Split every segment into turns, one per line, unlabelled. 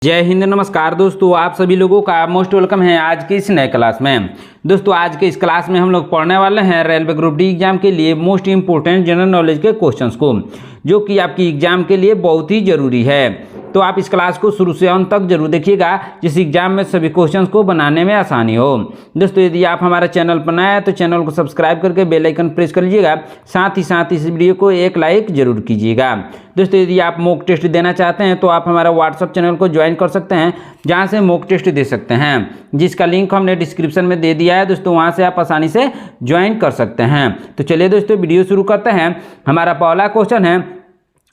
जय हिंद, नमस्कार दोस्तों। आप सभी लोगों का मोस्ट वेलकम है आज के इस नए क्लास में। दोस्तों आज के इस क्लास में हम लोग पढ़ने वाले हैं रेलवे ग्रुप डी एग्जाम के लिए मोस्ट इंपोर्टेंट जनरल नॉलेज के क्वेश्चंस को, जो कि आपकी एग्जाम के लिए बहुत ही जरूरी है। तो आप इस क्लास को शुरू से अंत तक जरूर देखिएगा, जिस एग्जाम में सभी क्वेश्चंस को बनाने में आसानी हो। दोस्तों यदि आप हमारे चैनल पर नए हैं तो चैनल को सब्सक्राइब करके बेल आइकन प्रेस कर लीजिएगा। साथ ही साथ इस वीडियो को एक लाइक जरूर कीजिएगा। दोस्तों यदि आप मॉक टेस्ट देना चाहते हैं तो आप हमारा व्हाट्सअप चैनल को ज्वाइन कर सकते हैं, जहां से मॉक टेस्ट दे सकते हैं, जिसका लिंक हमने डिस्क्रिप्शन में दे दिया है। दोस्तों वहां से आप आसानी से ज्वाइन कर सकते हैं। तो चलिए दोस्तों वीडियो शुरू करते हैं। हमारा पहला क्वेश्चन है,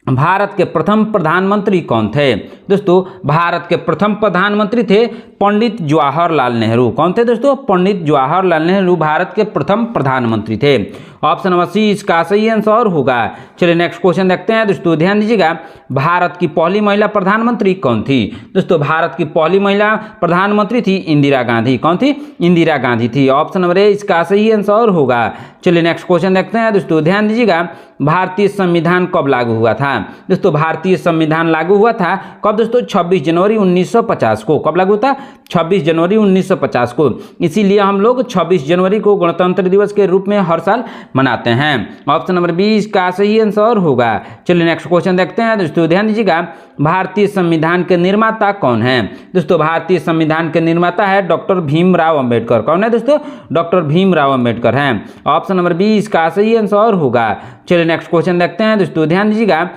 भारत के प्रथम प्रधानमंत्री कौन थे? दोस्तों भारत के प्रथम प्रधानमंत्री थे पंडित जवाहरलाल नेहरू। कौन थे दोस्तों? पंडित जवाहरलाल नेहरू भारत के प्रथम प्रधानमंत्री थे। ऑप्शन नंबर सी इसका सही आंसर होगा। चलिए नेक्स्ट क्वेश्चन देखते हैं। दोस्तों ध्यान दीजिएगा, भारत की पहली महिला प्रधानमंत्री कौन थी? दोस्तों भारत की पहली महिला प्रधानमंत्री थी इंदिरा गांधी। कौन थी? इंदिरा गांधी थी। ऑप्शन नंबर ए इसका सही आंसर होगा। चलिए नेक्स्ट क्वेश्चन देखते हैं। दोस्तों ध्यान दीजिएगा, भारतीय संविधान कब लागू हुआ था? दोस्तों भारतीय संविधान लागू हुआ था कब दोस्तों? 26 जनवरी 1950 को। कब लागू था? 26 जनवरी 1950 को। इसीलिए हम लोग 26 जनवरी को गणतंत्र दिवस के रूप में हर साल मनाते हैं। ऑप्शन नंबर बी इसका सही आंसर होगा। चलिए नेक्स्ट क्वेश्चन देखते हैं। दोस्तों ध्यान दीजिएगा, भारतीय संविधान के निर्माता कौन है? दोस्तों भारतीय संविधान के निर्माता है डॉक्टर भीमराव अंबेडकर। कौन है दोस्तों? डॉक्टर भीमराव अंबेडकर हैं। ऑप्शन नंबर बी इसका सही आंसर होगा। चलिए नेक्स्ट क्वेश्चन देखते हैं। दोस्तों ध्यान दीजिएगा,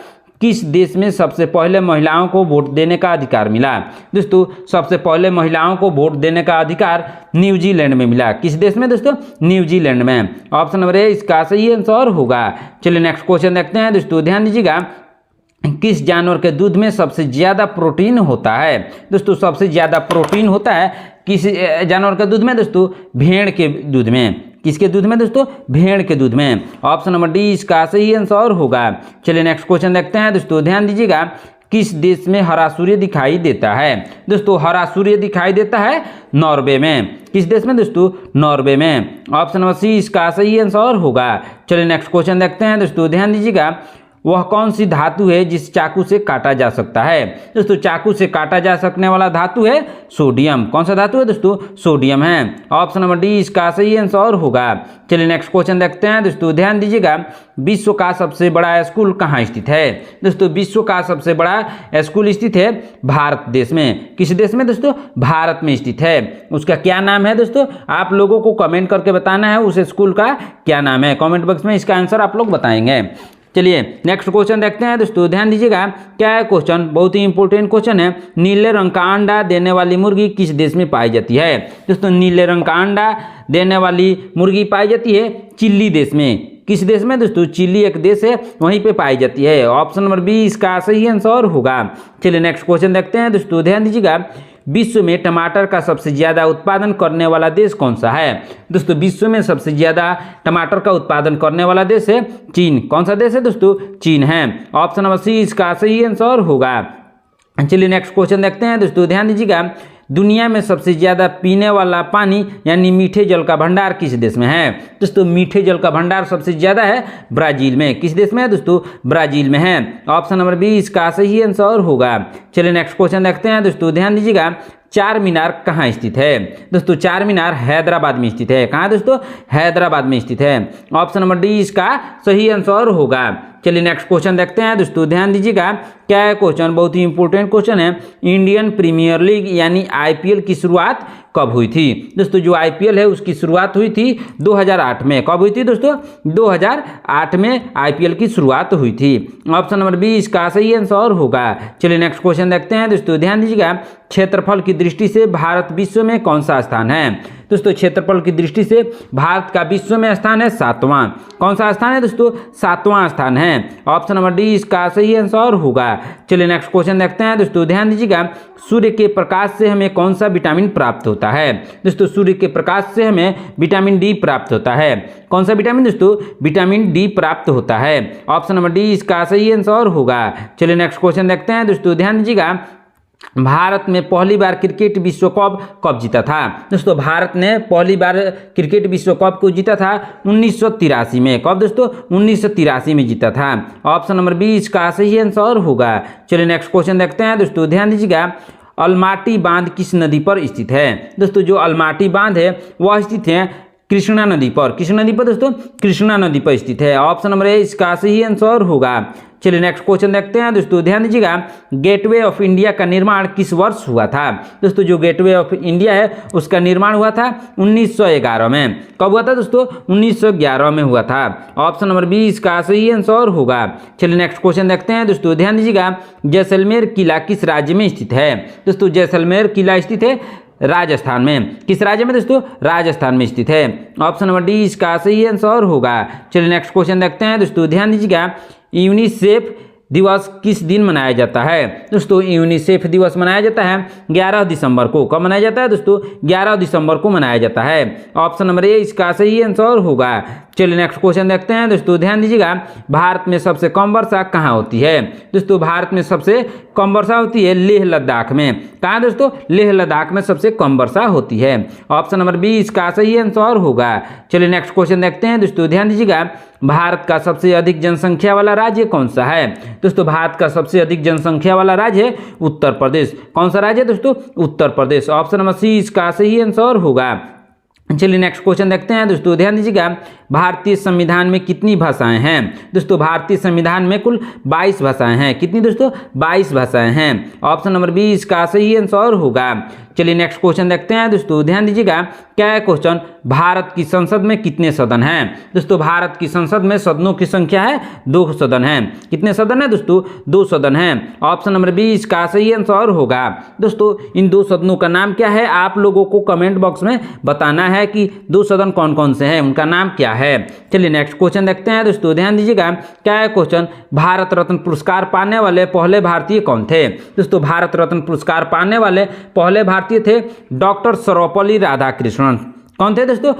किस देश में सबसे पहले महिलाओं को वोट देने का अधिकार मिला? दोस्तों सबसे पहले महिलाओं को वोट देने का अधिकार न्यूजीलैंड में मिला। किस देश में दोस्तों? न्यूजीलैंड में। ऑप्शन नंबर ए इसका सही आंसर होगा। चलिए नेक्स्ट क्वेश्चन देखते हैं। दोस्तों ध्यान दीजिएगा, किस जानवर के दूध में सबसे ज्यादा प्रोटीन होता है? दोस्तों सबसे ज्यादा प्रोटीन होता है किस जानवर के दूध में? दोस्तों भेड़ के दूध में। किसके दूध में दोस्तों? भेड़ के दूध में। ऑप्शन नंबर डी इसका सही आंसर होगा। चलिए नेक्स्ट क्वेश्चन देखते हैं। दोस्तों ध्यान दीजिएगा, किस देश में हरा सूर्य दिखाई देता है? दोस्तों हरा सूर्य दिखाई देता है नॉर्वे में। किस देश में दोस्तों? नॉर्वे में। ऑप्शन नंबर सी इसका सही आंसर होगा। चलिए नेक्स्ट क्वेश्चन देखते हैं। दोस्तों ध्यान दीजिएगा, वह कौन सी धातु है जिस चाकू से काटा जा सकता है? दोस्तों चाकू से काटा जा सकने वाला धातु है सोडियम। कौन सा धातु है दोस्तों? सोडियम है। ऑप्शन नंबर डी इसका सही आंसर होगा। चलिए नेक्स्ट क्वेश्चन देखते हैं। दोस्तों ध्यान दीजिएगा, विश्व का सबसे बड़ा स्कूल कहाँ स्थित है? दोस्तों विश्व का सबसे बड़ा स्कूल स्थित है भारत देश में। किस देश में दोस्तों? भारत में स्थित है। उसका क्या नाम है दोस्तों? आप लोगों को कमेंट करके बताना है उस स्कूल का क्या नाम है। कमेंट बॉक्स में इसका आंसर आप लोग बताएंगे। चलिए नेक्स्ट क्वेश्चन देखते हैं। दोस्तों ध्यान दीजिएगा, क्या है क्वेश्चन? बहुत ही इंपॉर्टेंट क्वेश्चन है। नीले रंग का अंडा देने वाली मुर्गी किस देश में पाई जाती है? दोस्तों नीले रंग का अंडा देने वाली मुर्गी पाई जाती है चिली देश में। किस देश में दोस्तों? चिली एक देश है, वहीं पे पाई जाती है। ऑप्शन नंबर बी इसका सही आंसर होगा। चलिए नेक्स्ट क्वेश्चन देखते हैं। दोस्तों ध्यान दीजिएगा, विश्व में टमाटर का सबसे ज्यादा उत्पादन करने वाला देश कौन सा है? दोस्तों विश्व में सबसे ज्यादा टमाटर का उत्पादन करने वाला देश है चीन। कौन सा देश है दोस्तों? चीन है। ऑप्शन नंबर सी इसका सही आंसर होगा। चलिए नेक्स्ट क्वेश्चन देखते हैं। दोस्तों ध्यान दीजिएगा, दुनिया में सबसे ज्यादा पीने वाला पानी यानी मीठे जल का भंडार किस देश में है? दोस्तों मीठे जल का भंडार सबसे ज्यादा है ब्राजील में। किस देश में है दोस्तों? ब्राजील में है। ऑप्शन नंबर बी इसका सही आंसर होगा। चलिए नेक्स्ट क्वेश्चन देखते हैं। दोस्तों ध्यान दीजिएगा, चार मीनार कहाँ स्थित है? दोस्तों चार मीनार हैदराबाद में स्थित है। कहाँ दोस्तों? हैदराबाद में स्थित है। ऑप्शन नंबर डी इसका सही आंसर होगा। चलिए नेक्स्ट क्वेश्चन देखते हैं। दोस्तों ध्यान दीजिएगा, क्या है क्वेश्चन? बहुत ही इंपॉर्टेंट क्वेश्चन है। इंडियन प्रीमियर लीग यानी आईपीएल की शुरुआत कब हुई थी? दोस्तों जो आईपीएल है उसकी शुरुआत हुई थी 2008 में। कब हुई थी दोस्तों? 2008 में आईपीएल की शुरुआत हुई थी। ऑप्शन नंबर बी इसका सही आंसर होगा। चलिए नेक्स्ट क्वेश्चन देखते हैं। दोस्तों ध्यान दीजिएगा, क्षेत्रफल की दृष्टि से भारत विश्व में कौन सा स्थान है? दोस्तों क्षेत्रफल की दृष्टि से भारत का विश्व में स्थान है 7वां। कौन सा स्थान है दोस्तों? 7वां स्थान है। ऑप्शन नंबर डी इसका सही आंसर होगा। चलिए नेक्स्ट क्वेश्चन देखते हैं। दोस्तों ध्यान दीजिएगा, सूर्य के प्रकाश से हमें कौन सा विटामिन प्राप्त होता है? दोस्तों सूर्य के प्रकाश से हमें विटामिन डी प्राप्त होता है। कौन सा विटामिन दोस्तों? विटामिन डी प्राप्त होता है। ऑप्शन नंबर डी इसका सही आंसर होगा। चलिए नेक्स्ट क्वेश्चन देखते हैं। दोस्तों ध्यान दीजिएगा, भारत में पहली बार क्रिकेट विश्व कप कब जीता था? दोस्तों भारत ने पहली बार क्रिकेट विश्व कप को जीता था 1983 में। कब दोस्तों? 1983 में जीता था। ऑप्शन नंबर बी इसका सही आंसर होगा। चलिए नेक्स्ट क्वेश्चन देखते हैं। दोस्तों ध्यान दीजिएगा, अलमाटी बांध किस नदी पर स्थित है? दोस्तों जो अलमाटी बांध है वह स्थित है कृष्णा नदी पर। किस नदी पर दोस्तों? कृष्णा नदी पर स्थित है। ऑप्शन नंबर ए इसका सही आंसर होगा। चलिए नेक्स्ट क्वेश्चन देखते हैं दोस्तों, ध्यान दीजिएगा। गेटवे ऑफ इंडिया का निर्माण किस वर्ष हुआ था? दोस्तों जो गेटवे ऑफ इंडिया है उसका निर्माण हुआ था 1911 में। कब हुआ था दोस्तों? 1911 में हुआ था। ऑप्शन नंबर बी इसका सही आंसर होगा। चलिए नेक्स्ट क्वेश्चन देखते हैं दोस्तों, ध्यान दीजिएगा। जैसलमेर किला किस राज्य में स्थित है? दोस्तों जैसलमेर किला स्थित है राजस्थान में। किस राज्य में दोस्तों? राजस्थान में स्थित है। ऑप्शन नंबर डी इसका सही आंसर होगा। चलिए नेक्स्ट क्वेश्चन देखते हैं दोस्तों, ध्यान दीजिएगा। यूनिसेफ दिवस किस दिन मनाया जाता है? दोस्तों यूनिसेफ दिवस मनाया जाता है 11 दिसंबर को। कब मनाया जाता है दोस्तों? 11 दिसंबर को मनाया जाता है। ऑप्शन नंबर ए इसका सही आंसर होगा। चलिए नेक्स्ट क्वेश्चन देखते हैं दोस्तों, ध्यान दीजिएगा। भारत में सबसे कम वर्षा कहाँ होती है? दोस्तों भारत में सबसे कम वर्षा होती है लेह लद्दाख में। कहाँ दोस्तों? लेह लद्दाख में सबसे कम वर्षा होती है। ऑप्शन नंबर बी इसका सही आंसर होगा। चलिए नेक्स्ट क्वेश्चन देखते हैं दोस्तों, ध्यान दीजिएगा। भारत का सबसे अधिक जनसंख्या वाला राज्य कौन सा है? दोस्तों भारत का सबसे अधिक जनसंख्या वाला राज्य है उत्तर प्रदेश। कौन सा राज्य है दोस्तों? Uttar Pradesh. Option number C इसका सही आंसर होगा। चलिए नेक्स्ट क्वेश्चन देखते हैं दोस्तों, ध्यान दीजिएगा। भारतीय संविधान में कितनी भाषाएं हैं? दोस्तों भारतीय संविधान में कुल 22 भाषाएं हैं। कितनी दोस्तों? 22 भाषाएं हैं। ऑप्शन नंबर बी इसका सही आंसर होगा। चलिए नेक्स्ट क्वेश्चन देखते हैं दोस्तों, ध्यान दीजिएगा। क्या है क्वेश्चन? भारत की संसद में कितने सदन हैं? दोस्तों भारत की संसद में सदनों की संख्या है 2 सदन हैं। कितने सदन है दोस्तों? 2 सदन हैं। ऑप्शन नंबर बी इसका सही आंसर होगा। दोस्तों इन 2 सदनों का नाम क्या है? आप लोगों को कमेंट बॉक्स में बताना है कि 2 सदन कौन कौन से हैं, उनका नाम क्या है। चलिए नेक्स्ट क्वेश्चन देखते हैं दोस्तों, ध्यान दीजिएगा। क्या है क्वेश्चन? भारत रत्न पुरस्कार पाने वाले पहले भारतीय कौन थे? दोस्तों भारत रत्न पुरस्कार पाने वाले पहले भारतीय थे डॉक्टर सर्वपल्ली राधाकृष्णन। कौन थे दोस्तों?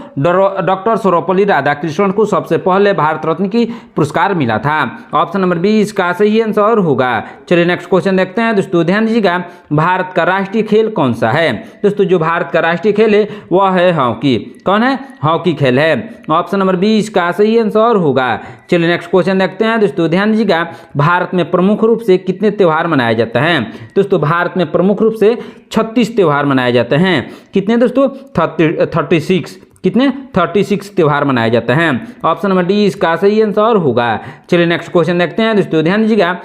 डॉक्टर सर्वपल्ली राधाकृष्णन को सबसे पहले भारत रत्न की पुरस्कार मिला था। ऑप्शन नंबर बी इसका सही आंसर होगा। चलिए नेक्स्ट क्वेश्चन देखते हैं दोस्तों, ध्यान दीजिएगा। भारत का राष्ट्रीय खेल कौन सा है? दोस्तों जो भारत का राष्ट्रीय खेल है वह है हॉकी। कौन है? हॉकी खेल है। ऑप्शन नंबर बी इसका सही आंसर होगा। चलिए नेक्स्ट क्वेश्चन देखते हैं दोस्तों, ध्यान दीजिएगा। भारत में प्रमुख रूप से कितने त्यौहार मनाए जाते हैं? दोस्तों भारत में प्रमुख रूप से 36 त्यौहार मनाए जाते हैं। कितने दोस्तों? 36। कितने? 36 त्यौहार मनाए जाते हैं। ऑप्शन नंबर डी इसका सही आंसर होगा। चलिए नेक्स्ट क्वेश्चन देखते हैं दोस्तों, ध्यान दीजिएगा।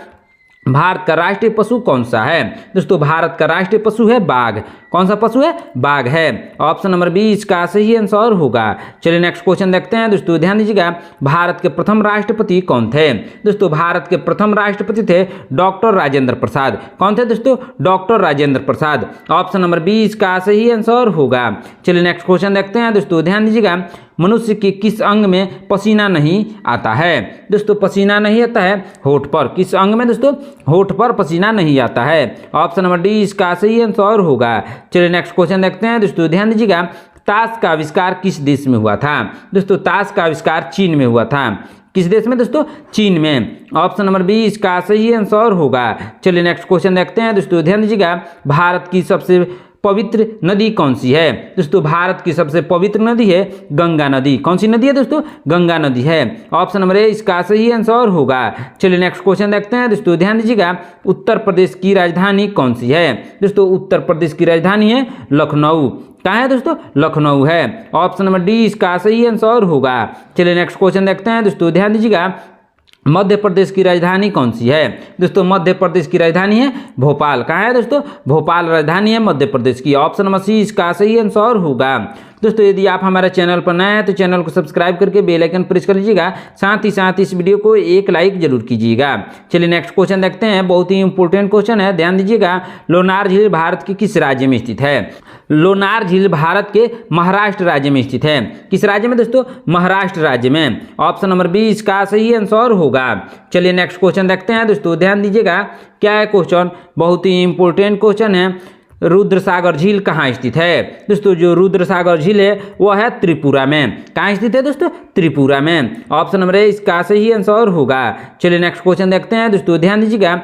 भारत का राष्ट्रीय पशु कौन सा है? दोस्तों भारत का राष्ट्रीय पशु है बाघ। कौन सा पशु है? बाघ है। ऑप्शन नंबर बी इसका सही आंसर होगा। चलिए नेक्स्ट क्वेश्चन देखते हैं दोस्तों, ध्यान दीजिएगा। भारत के प्रथम राष्ट्रपति कौन थे? दोस्तों भारत के प्रथम राष्ट्रपति थे डॉक्टर राजेंद्र प्रसाद। कौन थे दोस्तों? Doctor Rajendra Prasad. Option number B इसका सही आंसर होगा। चलिए नेक्स्ट क्वेश्चन देखते हैं दोस्तों, ध्यान दीजिएगा। मनुष्य के किस अंग में पसीना नहीं आता है? दोस्तों पसीना नहीं आता है होठ पर। किस अंग में दोस्तों? होठ पर पसीना नहीं आता है। ऑप्शन नंबर डी इसका सही आंसर होगा। चलिए नेक्स्ट क्वेश्चन देखते हैं दोस्तों, ध्यान दीजिएगा। ताश का आविष्कार किस देश में हुआ था? दोस्तों ताश का आविष्कार चीन में हुआ था। किस देश में दोस्तों? चीन में। ऑप्शन नंबर बी इसका सही आंसर होगा। चलिए नेक्स्ट क्वेश्चन देखते हैं दोस्तों, ध्यान दीजिएगा। भारत की सबसे पवित्र नदी कौन सी है? दोस्तों भारत की सबसे पवित्र नदी है गंगा नदी। कौन सी नदी है दोस्तों? गंगा नदी है। ऑप्शन नंबर ए इसका सही आंसर होगा। चलिए नेक्स्ट क्वेश्चन देखते हैं दोस्तों, ध्यान दीजिएगा। उत्तर प्रदेश की राजधानी कौन सी है? दोस्तों उत्तर प्रदेश की राजधानी है लखनऊ। कहाँ है दोस्तों? लखनऊ है। ऑप्शन नंबर डी इसका सही आंसर होगा। चलिए नेक्स्ट क्वेश्चन देखते हैं दोस्तों, ध्यान दीजिएगा। मध्य प्रदेश की राजधानी कौन सी है? दोस्तों मध्य प्रदेश की राजधानी है भोपाल। कहाँ है दोस्तों? भोपाल राजधानी है मध्य प्रदेश की। ऑप्शन नंबर सी इसका सही आंसर होगा। दोस्तों यदि आप हमारे चैनल पर नए हैं तो चैनल को सब्सक्राइब करके बेल आइकन प्रेस कर लीजिएगा। साथ ही इस वीडियो को एक लाइक जरूर कीजिएगा। चलिए नेक्स्ट क्वेश्चन देखते हैं, बहुत ही इंपॉर्टेंट क्वेश्चन है, ध्यान दीजिएगा। लोनार झील भारत के किस राज्य में स्थित है? लोनार झील भारत के महाराष्ट्र राज्य में स्थित है। किस राज्य में दोस्तों? महाराष्ट्र राज्य में। ऑप्शन नंबर बी इसका सही आंसर होगा। चलिए नेक्स्ट क्वेश्चन देखते हैं दोस्तों, ध्यान दीजिएगा। क्या है क्वेश्चन? बहुत ही इंपॉर्टेंट क्वेश्चन है। रुद्रसागर झील कहाँ स्थित है? दोस्तों जो रुद्रसागर झील है वह है त्रिपुरा में। कहाँ स्थित है दोस्तों? त्रिपुरा में। ऑप्शन नंबर ए इसका सही आंसर होगा। चलिए नेक्स्ट क्वेश्चन देखते हैं दोस्तों, ध्यान दीजिएगा।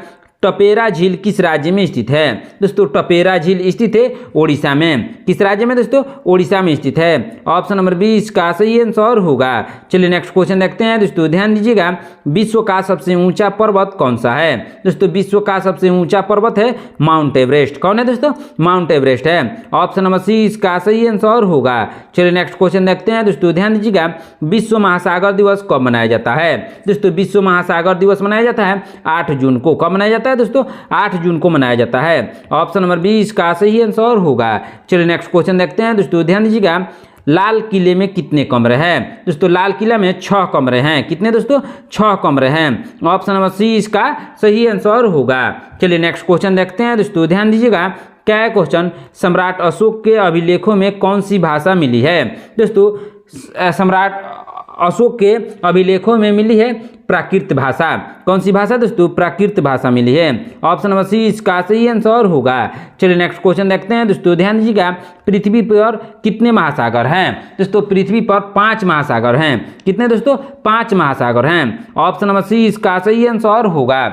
टपेरा झील किस राज्य में स्थित है? दोस्तों टपेरा झील स्थित है ओडिशा में। किस राज्य में दोस्तों? ओडिशा में स्थित है। ऑप्शन नंबर बी इसका सही आंसर होगा। चलिए नेक्स्ट क्वेश्चन देखते हैं दोस्तों, ध्यान दीजिएगा। विश्व का सबसे ऊंचा पर्वत कौन सा है? दोस्तों विश्व का सबसे ऊंचा पर्वत है माउंट एवरेस्ट। कौन है दोस्तों? माउंट एवरेस्ट है। ऑप्शन नंबर सी इसका सही आंसर होगा। चलिए नेक्स्ट क्वेश्चन देखते हैं दोस्तों, ध्यान दीजिएगा। विश्व महासागर दिवस कब मनाया जाता है? दोस्तों विश्व महासागर दिवस मनाया जाता है 8 जून को। कब मनाया जाता है दोस्तों? 8 जून को मनाया जाता है। ऑप्शन नंबर बी इसका सही आंसर होगा। चलिए नेक्स्ट क्वेश्चन देखते हैं दोस्तों, ध्यान दीजिएगा। लाल किले में कितने कमरे हैं? दोस्तों लाल किला में 6 कमरे हैं। कितने दोस्तों? 6 कमरे हैं। ऑप्शन नंबर सी इसका सही आंसर होगा। चलिए नेक्स्ट क्वेश्चन देखते हैं दोस्तों, ध्यान दीजिएगा। क्या क्वेश्चन सम्राट अशोक के अभिलेखों में कौन सी भाषा मिली है? दोस्तों सम्राट अशोक के अभिलेखों में मिली है प्राकृत भाषा। कौन सी भाषा दोस्तों? प्राकृत भाषा मिली है। ऑप्शन नंबर सी इसका सही आंसर होगा। चलिए नेक्स्ट क्वेश्चन देखते हैं दोस्तों, ध्यान दीजिएगा। पृथ्वी पर कितने महासागर हैं? दोस्तों पृथ्वी पर 5 महासागर हैं। कितने दोस्तों? 5 महासागर हैं। ऑप्शन नंबर सी इसका सही आंसर होगा।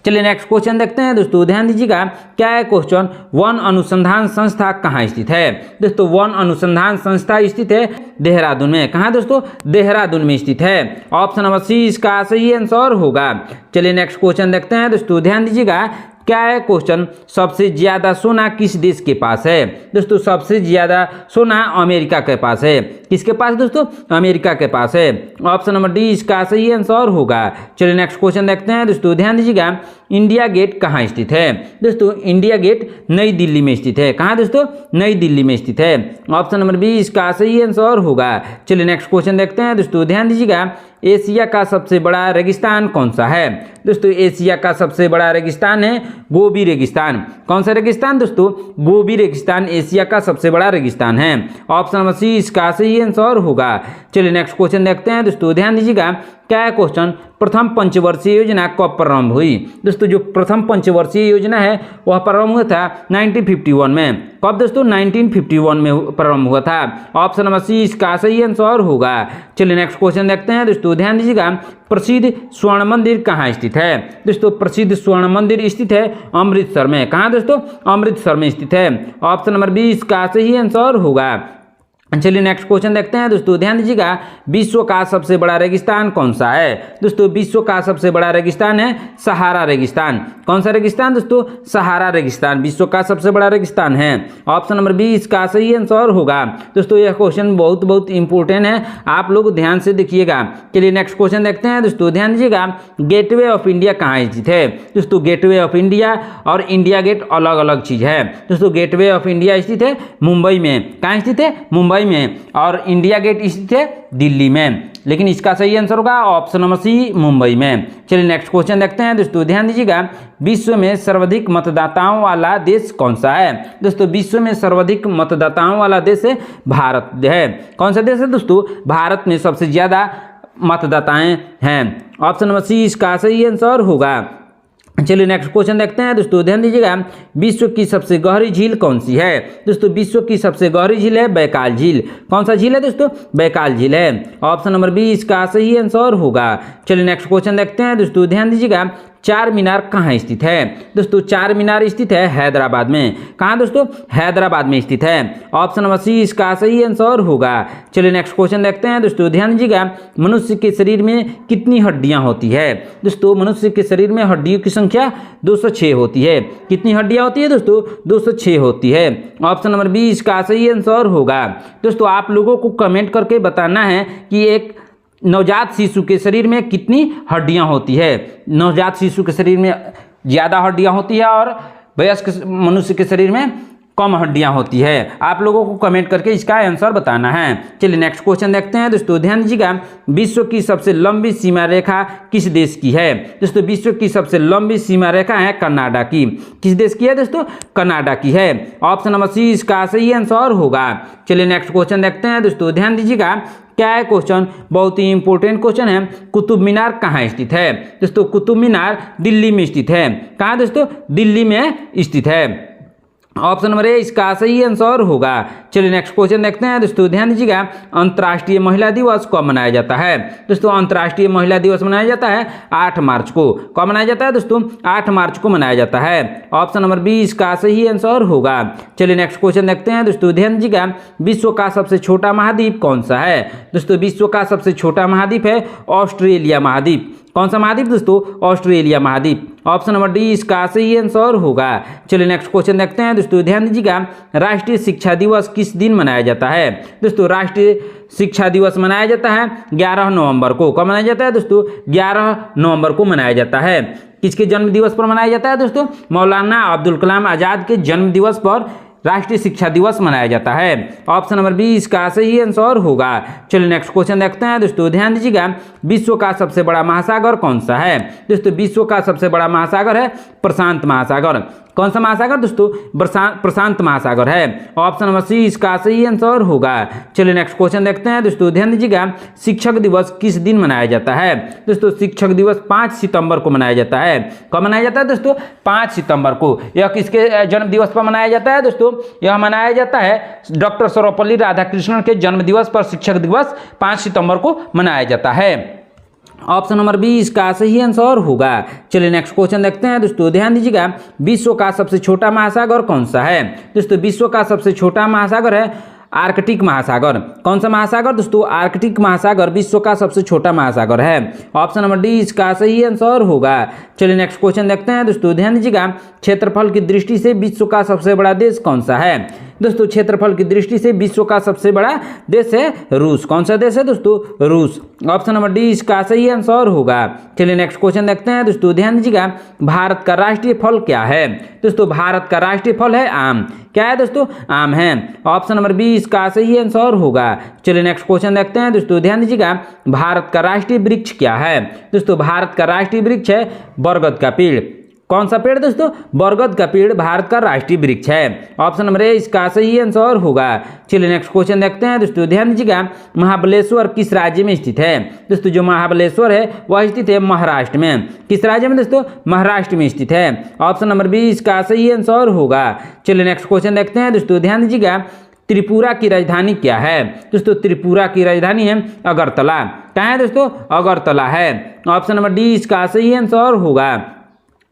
चलिए नेक्स्ट क्वेश्चन देखते हैं दोस्तों, ध्यान दीजिएगा। क्या है क्वेश्चन? वन अनुसंधान संस्था कहाँ स्थित है? दोस्तों वन अनुसंधान संस्था स्थित है देहरादून में। कहाँ दोस्तों? देहरादून में स्थित है। ऑप्शन नंबर सी इसका सही आंसर होगा। चलिए नेक्स्ट क्वेश्चन देखते हैं दोस्तों, ध्यान दीजिएगा। क्या है क्वेश्चन? सबसे ज्यादा सोना किस देश के पास है? दोस्तों सबसे ज्यादा सोना अमेरिका के पास है। किसके पास दोस्तों? अमेरिका के पास है। ऑप्शन नंबर डी इसका सही आंसर होगा। चलिए नेक्स्ट क्वेश्चन देखते हैं दोस्तों, ध्यान दीजिएगा। इंडिया गेट कहाँ स्थित है? दोस्तों इंडिया गेट नई दिल्ली में स्थित है। कहाँ दोस्तों? नई दिल्ली में स्थित है। ऑप्शन नंबर बी इसका सही आंसर होगा। चलिए नेक्स्ट क्वेश्चन देखते हैं दोस्तों, ध्यान दीजिएगा। एशिया का सबसे बड़ा रेगिस्तान कौन सा है? दोस्तों एशिया का सबसे बड़ा रेगिस्तान है गोबी रेगिस्तान। कौन सा रेगिस्तान दोस्तों? गोबी रेगिस्तान एशिया का सबसे बड़ा रेगिस्तान है। ऑप्शन नंबर सी इसका सही आंसर होगा। चलिए नेक्स्ट क्वेश्चन देखते हैं दोस्तों, ध्यान दीजिएगा। क्या है क्वेश्चन? प्रथम पंचवर्षीय योजना कब प्रारंभ हुई? दोस्तों जो प्रथम पंचवर्षीय योजना है वह प्रारंभ हुआ था 1951 में। कब दोस्तों? 1951 में प्रारंभ हुआ था। ऑप्शन नंबर सी इसका सही आंसर होगा। चलिए नेक्स्ट क्वेश्चन देखते हैं दोस्तों, ध्यान दीजिएगा। प्रसिद्ध स्वर्ण मंदिर कहाँ स्थित है? दोस्तों प्रसिद्ध स्वर्ण मंदिर स्थित है अमृतसर में। कहाँ दोस्तों? अमृतसर में स्थित है। ऑप्शन नंबर बी इसका सही आंसर होगा। चलिए नेक्स्ट क्वेश्चन देखते हैं दोस्तों, ध्यान दीजिएगा। विश्व का सबसे बड़ा रेगिस्तान कौन सा है? दोस्तों विश्व का सबसे बड़ा रेगिस्तान है सहारा रेगिस्तान। कौन सा रेगिस्तान दोस्तों? सहारा रेगिस्तान विश्व का सबसे बड़ा रेगिस्तान है। ऑप्शन नंबर बी इसका सही आंसर होगा। दोस्तों यह क्वेश्चन बहुत इंपॉर्टेंट है, आप लोग ध्यान से देखिएगा। चलिए नेक्स्ट क्वेश्चन देखते हैं दोस्तों, ध्यान दीजिएगा। गेटवे ऑफ इंडिया कहाँ स्थित है? दोस्तों गेटवे ऑफ इंडिया और इंडिया गेट अलग अलग चीज है। दोस्तों गेटवे ऑफ इंडिया स्थित है मुंबई में। कहाँ स्थित है? मुंबई में। और इंडिया गेट स्थित है दिल्ली में। लेकिन इसका सही आंसर होगा ऑप्शन नंबर सी मुंबई में। चलिए नेक्स्ट क्वेश्चन देखते हैं दोस्तों, ध्यान दीजिएगा। विश्व में सर्वाधिक मतदाताओं वाला देश कौन सा है? दोस्तों विश्व में सर्वाधिक मतदाताओं वाला देश है भारत है। कौन सा देश है दोस्तों? भारत में सबसे ज्यादा मतदाताएं हैं। ऑप्शन नंबर सी इसका सही आंसर होगा। चलिए नेक्स्ट क्वेश्चन देखते हैं दोस्तों, ध्यान दीजिएगा। विश्व की सबसे गहरी झील कौन सी है? दोस्तों विश्व की सबसे गहरी झील है बैकाल झील। कौन सा झील है दोस्तों? बैकाल झील है। ऑप्शन नंबर बी इसका सही आंसर होगा। चलिए नेक्स्ट क्वेश्चन देखते हैं दोस्तों, ध्यान दीजिएगा। चार मीनार कहाँ स्थित है? दोस्तों चार मीनार स्थित है हैदराबाद में। कहाँ दोस्तों? हैदराबाद में स्थित है। ऑप्शन नंबर सी इसका सही आंसर होगा। चलिए नेक्स्ट क्वेश्चन देखते हैं दोस्तों, ध्यान दीजिएगा। मनुष्य के शरीर में कितनी हड्डियां होती है? दोस्तों मनुष्य के शरीर में हड्डियों की संख्या 206 होती है। कितनी हड्डियां होती है दोस्तों? 206 होती है। ऑप्शन नंबर बी इसका सही आंसर होगा। दोस्तों आप लोगों को कमेंट करके बताना है कि एक नवजात शिशु के शरीर में कितनी हड्डियां होती है। नवजात शिशु के शरीर में ज़्यादा हड्डियां होती है और वयस्क मनुष्य के शरीर में कम हड्डियां होती है। आप लोगों को कमेंट करके इसका आंसर बताना है। चलिए नेक्स्ट क्वेश्चन देखते हैं दोस्तों, ध्यान दीजिएगा। विश्व की सबसे लंबी सीमा रेखा किस देश की है? दोस्तों विश्व की सबसे लंबी सीमा रेखा है कनाडा की। किस देश की है दोस्तों? कनाडा की है। ऑप्शन नंबर सी इसका सही आंसर होगा। चलिए नेक्स्ट क्वेश्चन देखते हैं दोस्तों, ध्यान दीजिएगा। क्या है क्वेश्चन? बहुत ही इंपॉर्टेंट क्वेश्चन है। कुतुब मीनार कहाँ स्थित है? दोस्तों कुतुब मीनार दिल्ली में स्थित है। कहाँ दोस्तों? दिल्ली में स्थित है। ऑप्शन नंबर ए इसका सही आंसर होगा। चलिए नेक्स्ट क्वेश्चन देखते हैं दोस्तों, ध्यान दीजिएगा। अंतर्राष्ट्रीय महिला दिवस कब मनाया जाता है? दोस्तों अंतर्राष्ट्रीय महिला दिवस मनाया जाता है 8 मार्च को। कब मनाया जाता है दोस्तों? 8 मार्च को मनाया जाता है। ऑप्शन नंबर बी इसका सही आंसर होगा। चलिए नेक्स्ट क्वेश्चन देखते हैं दोस्तों, ध्यान दीजिएगा। विश्व का सबसे छोटा महाद्वीप कौन सा है? दोस्तों विश्व का सबसे छोटा महाद्वीप है ऑस्ट्रेलिया महाद्वीप। कौन सा महाद्वीप दोस्तों? ऑस्ट्रेलिया महाद्वीप। ऑप्शन नंबर डी इसका सही आंसर होगा। चलिए नेक्स्ट क्वेश्चन देखते हैं दोस्तों, ध्यान दीजिएगा। राष्ट्रीय शिक्षा दिवस किस दिन मनाया जाता है? दोस्तों राष्ट्रीय शिक्षा दिवस मनाया जाता है 11 नवंबर को। कब मनाया जाता है दोस्तों? 11 नवंबर को मनाया जाता है। किसके जन्म दिवस पर मनाया जाता है दोस्तों? मौलाना अब्दुल कलाम आजाद के जन्म दिवस पर राष्ट्रीय शिक्षा दिवस मनाया जाता है। ऑप्शन नंबर बी इसका सही आंसर होगा। चलिए नेक्स्ट क्वेश्चन देखते हैं दोस्तों, ध्यान दीजिएगा। विश्व का सबसे बड़ा महासागर कौन सा है? दोस्तों विश्व का सबसे बड़ा महासागर है प्रशांत महासागर। कौन सा महासागर दोस्तों? प्रशांत महासागर है। ऑप्शन नंबर सी इसका सही आंसर होगा। चलिए नेक्स्ट क्वेश्चन देखते हैं दोस्तों, ध्यान दीजिएगा। शिक्षक दिवस किस दिन मनाया जाता है? दोस्तों शिक्षक दिवस 5 सितंबर को मनाया जाता है। कब मनाया जाता है दोस्तों? 5 सितंबर को। यह किसके जन्म दिवस पर मनाया जाता है दोस्तों? यह मनाया जाता है डॉक्टर सर्वपल्ली राधाकृष्णन के जन्म दिवस पर शिक्षक दिवस 5 सितंबर को मनाया जाता है। ऑप्शन नंबर बी इसका सही आंसर होगा। चलिए नेक्स्ट क्वेश्चन देखते हैं दोस्तों, ध्यान दीजिएगा। विश्व का सबसे छोटा महासागर कौन सा है? दोस्तों विश्व का सबसे छोटा महासागर है आर्कटिक महासागर। कौन सा महासागर दोस्तों? आर्कटिक महासागर विश्व का सबसे छोटा महासागर है। ऑप्शन नंबर डी इसका सही आंसर होगा। चलिए नेक्स्ट क्वेश्चन देखते हैं दोस्तों, ध्यान दीजिएगा। क्षेत्रफल की दृष्टि से विश्व का सबसे बड़ा देश कौन सा है? दोस्तों क्षेत्रफल की दृष्टि से विश्व का सबसे बड़ा देश है रूस। कौन सा देश है दोस्तों? रूस। ऑप्शन नंबर डी इसका सही आंसर होगा। चलिए नेक्स्ट क्वेश्चन देखते हैं दोस्तों, ध्यान दीजिएगा। भारत का राष्ट्रीय फल क्या है? दोस्तों भारत का राष्ट्रीय फल है आम। क्या है दोस्तों? आम है। ऑप्शन नंबर बी इसका सही आंसर होगा। चलिए नेक्स्ट क्वेश्चन देखते हैं दोस्तों, ध्यान दीजिएगा। भारत का राष्ट्रीय वृक्ष क्या है? दोस्तों भारत का राष्ट्रीय वृक्ष है बरगद का पेड़। कौन सा पेड़ दोस्तों? बरगद का पेड़ भारत का राष्ट्रीय वृक्ष है। ऑप्शन नंबर ए इसका सही आंसर होगा। चलिए नेक्स्ट क्वेश्चन देखते हैं दोस्तों, ध्यान दीजिएगा। महाबलेश्वर किस राज्य में स्थित है? दोस्तों जो महाबलेश्वर है वह स्थित है महाराष्ट्र में। किस राज्य में दोस्तों? महाराष्ट्र में स्थित है। ऑप्शन नंबर बी इसका सही आंसर होगा। चलिए नेक्स्ट क्वेश्चन देखते हैं दोस्तों, ध्यान दीजिएगा। त्रिपुरा की राजधानी क्या है? दोस्तों त्रिपुरा की राजधानी है अगरतला। क्या है दोस्तों? अगरतला है। ऑप्शन नंबर डी इसका सही आंसर होगा।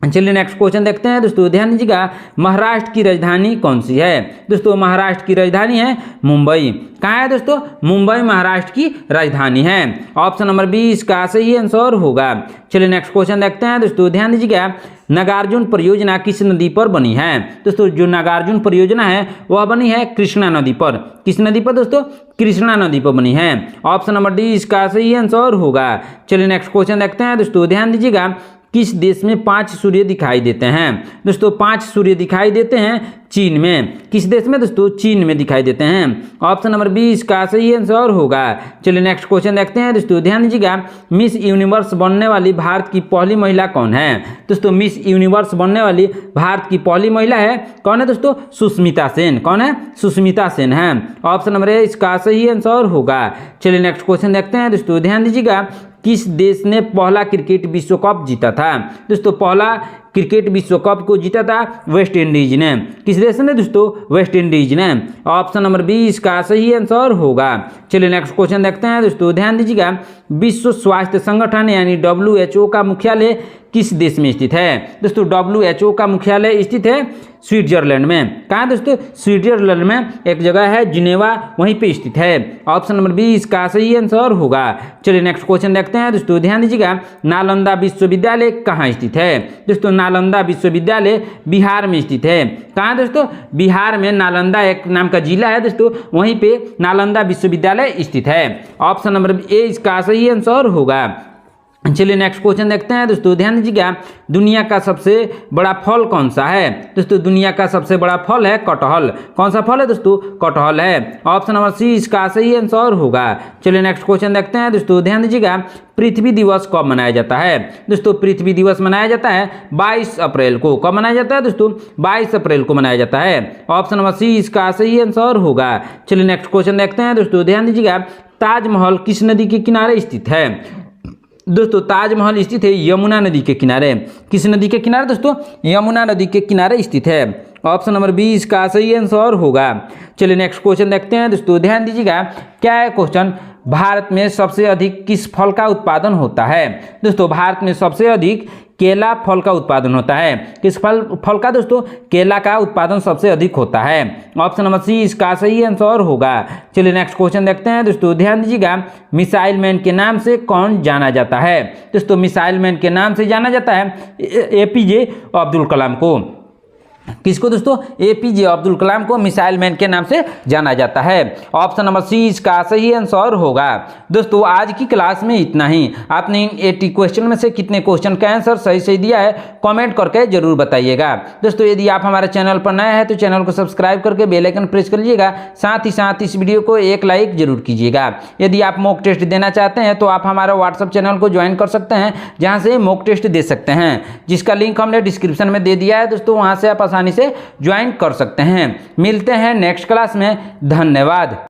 चलिए नेक्स्ट क्वेश्चन देखते हैं दोस्तों, ध्यान दीजिएगा। महाराष्ट्र की राजधानी कौन सी है? दोस्तों महाराष्ट्र की राजधानी है मुंबई। कहाँ है दोस्तों? मुंबई महाराष्ट्र की राजधानी है। ऑप्शन नंबर बी इसका सही आंसर होगा। चलिए नेक्स्ट क्वेश्चन देखते हैं दोस्तों, ध्यान दीजिएगा। नागार्जुन परियोजना किस नदी पर बनी है? दोस्तों जो नागार्जुन परियोजना है वह बनी है कृष्णा नदी पर। किस नदी पर दोस्तों? कृष्णा नदी पर बनी है। ऑप्शन नंबर डी इसका सही आंसर होगा। चलिए नेक्स्ट क्वेश्चन देखते हैं दोस्तों, ध्यान दीजिएगा। किस देश में 5 सूर्य दिखाई देते हैं? दोस्तों 5 सूर्य दिखाई देते हैं चीन में। किस देश में दोस्तों? चीन में दिखाई देते हैं। ऑप्शन नंबर बी इसका सही आंसर होगा। चलिए नेक्स्ट क्वेश्चन देखते हैं दोस्तों, ध्यान दीजिएगा। मिस यूनिवर्स बनने वाली भारत की पहली महिला कौन है? दोस्तों मिस यूनिवर्स बनने वाली भारत की पहली महिला है कौन है दोस्तों? सुष्मिता सेन। कौन है? सुष्मिता सेन है। ऑप्शन नंबर ए इसका सही आंसर होगा। चलिए नेक्स्ट क्वेश्चन देखते हैं दोस्तों, ध्यान दीजिएगा। किस देश ने पहला क्रिकेट विश्व कप जीता था? दोस्तों पहला क्रिकेट विश्व कप को जीता था वेस्ट इंडीज ने। किस देश ने दोस्तों? वेस्ट इंडीज ने। ऑप्शन नंबर बी इसका सही आंसर होगा। चलिए नेक्स्ट क्वेश्चन देखते हैं दोस्तों, ध्यान दीजिएगा। विश्व स्वास्थ्य संगठन यानी WHO का मुख्यालय किस देश में स्थित है? दोस्तों WHO का मुख्यालय स्थित है स्विट्जरलैंड में। कहाँ दोस्तों? स्विट्जरलैंड में एक जगह है जिनेवा, वहीं पे स्थित है। ऑप्शन नंबर बी इसका सही आंसर होगा। चलिए नेक्स्ट क्वेश्चन देखते हैं दोस्तों, ध्यान दीजिएगा। नालंदा विश्वविद्यालय कहाँ स्थित है? दोस्तों नालंदा विश्वविद्यालय बिहार में स्थित है। कहाँ दोस्तों? बिहार में नालंदा एक नाम का जिला है दोस्तों, वहीं पे नालंदा विश्वविद्यालय स्थित है। ऑप्शन नंबर ए इसका सही आंसर होगा। चलिए नेक्स्ट क्वेश्चन देखते हैं दोस्तों, ध्यान दीजिएगा। दुनिया का सबसे बड़ा फल कौन सा है? दोस्तों दुनिया का सबसे बड़ा फल है कटहल। कौन सा फल है दोस्तों? कटहल है। ऑप्शन नंबर सी इसका सही आंसर होगा। चलिए नेक्स्ट क्वेश्चन देखते हैं दोस्तों, ध्यान दीजिएगा। पृथ्वी दिवस कब मनाया जाता है? दोस्तों पृथ्वी दिवस मनाया जाता है 22 अप्रैल को। कब मनाया जाता है दोस्तों? 22 अप्रैल को मनाया जाता है। ऑप्शन नंबर सी इसका सही आंसर होगा। चलिए नेक्स्ट क्वेश्चन देखते हैं दोस्तों, ध्यान दीजिएगा। ताजमहल किस नदी के किनारे स्थित है? दोस्तों ताजमहल स्थित है यमुना नदी के किनारे। किस नदी के किनारे दोस्तों? यमुना नदी के किनारे स्थित है। ऑप्शन नंबर बी इसका सही आंसर होगा। चलिए नेक्स्ट क्वेश्चन देखते हैं दोस्तों, ध्यान दीजिएगा। क्या है क्वेश्चन, भारत में सबसे अधिक किस फल का उत्पादन होता है? दोस्तों भारत में सबसे अधिक केला फल का उत्पादन होता है। किस फल का दोस्तों? केला का उत्पादन सबसे अधिक होता है। ऑप्शन नंबर सी इसका सही आंसर होगा। चलिए नेक्स्ट क्वेश्चन देखते हैं दोस्तों, ध्यान दीजिएगा। मिसाइल मैन के नाम से कौन जाना जाता है? दोस्तों मिसाइल मैन के नाम से जाना जाता है एपीजे अब्दुल कलाम को। किसको दोस्तों? एपीजे अब्दुल कलाम को मिसाइल मैन के नाम से जाना जाता है। ऑप्शन नंबर सी इसका सही आंसर होगा। दोस्तों आज की क्लास में इतना ही। आपने 80 क्वेश्चन में से कितने क्वेश्चन का आंसर सही सही दिया है कमेंट करके जरूर बताइएगा। दोस्तों यदि आप हमारे चैनल पर नए हैं तो चैनल को सब्सक्राइब करके बेल आइकन प्रेस कर लीजिएगा। साथ ही साथ इस वीडियो को एक लाइक जरूर कीजिएगा। यदि आप मॉक टेस्ट देना चाहते हैं तो आप हमारा व्हाट्सएप चैनल को ज्वाइन कर सकते हैं, जहां से मॉक टेस्ट दे सकते हैं, जिसका लिंक हमने डिस्क्रिप्शन में दे दिया है। दोस्तों वहां से आप आसानी से ज्वाइन कर सकते हैं। मिलते हैं नेक्स्ट क्लास में। धन्यवाद।